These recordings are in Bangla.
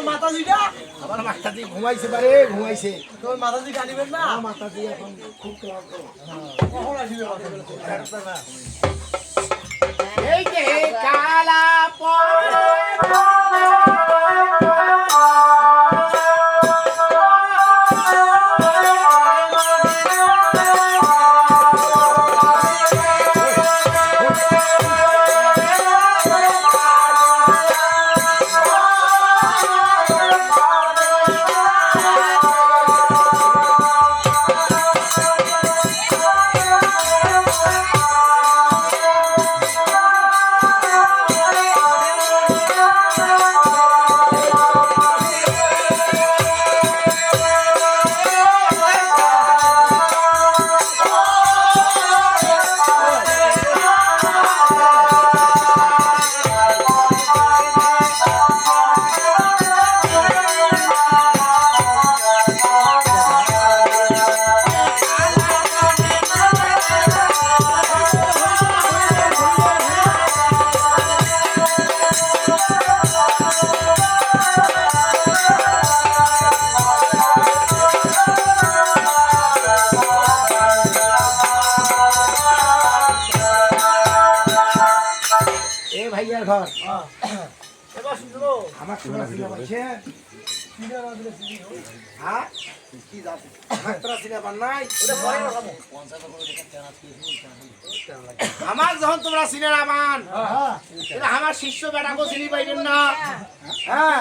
মাতাজি ঘুমাইছে পারে ঘুমাইছে তোর মাতাজি গালিবেন না মাতাজি এখন খুব ক্লান্ত কখন আসবে এই যে কালা ভাইয়ার ঘর এবার শুনলো আমার শোনা ছিল বলছে হ্যাঁ কি যাবে মাত্রা ছিল নাই ওটা পরে রাখাবো আমার যখন তোমরা চিনে নামান আমার শিষ্য বেটাকে চিনি পাইবেন না হ্যাঁ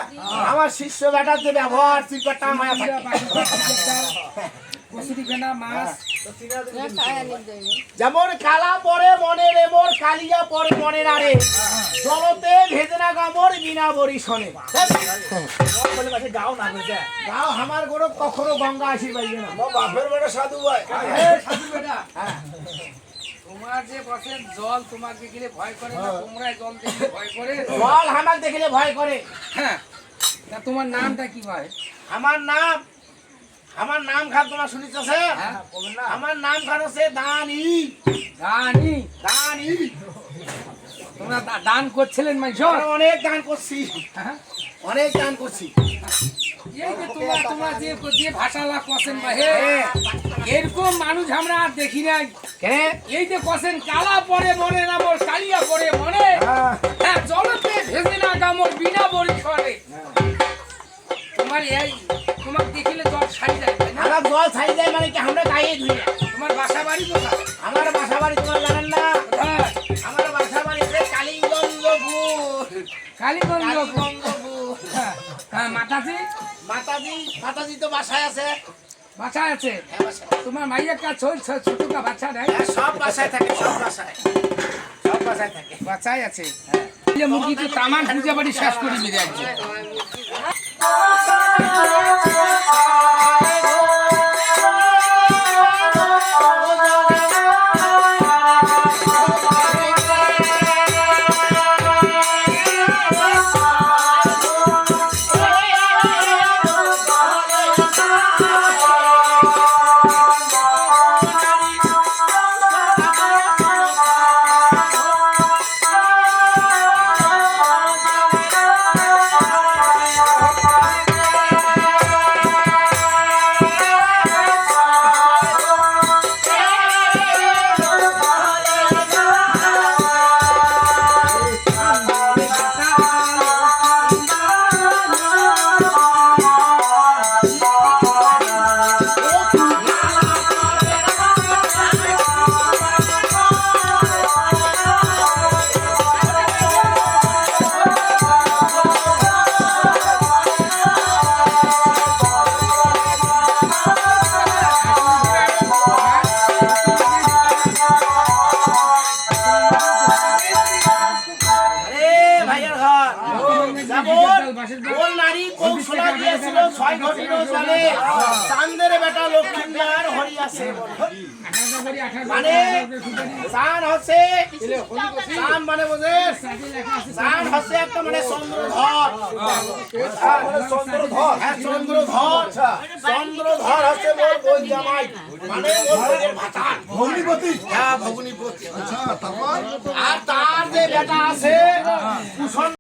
আমার শিষ্য বেটার যে ব্যবহার চিপাটা মায়া থাকে যেমন কালা পরে মনের এমর কালিয়া পরে মনের আরে জলতে ভেজে না গামর বিনা বরিশনে গাও না বুঝে গাও আমার গরু কখনো গঙ্গা আসি পাইবে না বাপের বেটা সাধু ভাই সাধু বেটা তোমার যে বসেন জল তোমার দেখলে ভয় করে না তোমরা জল দেখলে ভয় করে জল হামাক দেখলে ভয় করে হ্যাঁ তা তোমার নামটা কি ভাই আমার নাম খান তোমার শুনিতেছে আমার নাম খান হচ্ছে দানি দানি দানি তোমরা দান করছিলেন মানুষ অনেক দান করছি হ্যাঁ অনেক দান করছি এই যে তোমরা যে ভাষালা কছেন বা হে এরকম মানুষ আমরা আর দেখি নাই এই যে কছেন কালা পরে মনে না মোর কালিয়া পরে মনে হ্যাঁ জলতে ভেজে না গামর বিনা বরিশনে তোমার এই তোমার দেখিলে জল ছাড়ি যায় না আমার জল ছাড়ি যায় মানে কি আমরা গায়ে ধুই না তোমার বাসা বাড়ি কোথায় আমার বাসা বাড়ি তোমার জানেন না কোথায় আমার বাসা বাড়িতে কালীগঞ্জপুর কালীগঞ্জপুর হ্যাঁ মাতাজি তো বাসায় আছে বাসায় আছে তোমার মাইয়ের কাজ ছোটকা বাচ্চা নেই সব বাসায় থাকে সব বাসায় থাকে বাচ্চাই আছে মুরগি তো তামান পূজা বাড়ি শেষ করি মেরে একজন চাঁদের বেটা লক্ষ্মীর হরি আছে মানে চাঁদ হচ্ছে চাঁদ মানে বোঝে চাঁদ হচ্ছে একটা মানে চন্দ্রধর চন্দ্রধর হচ্ছে মোর বই জামাই মানে মোর বইয়ের ভাতা ভগ্নিপতি হ্যাঁ ভগ্নিপতি আর তার যে বেটা আছে কুষণ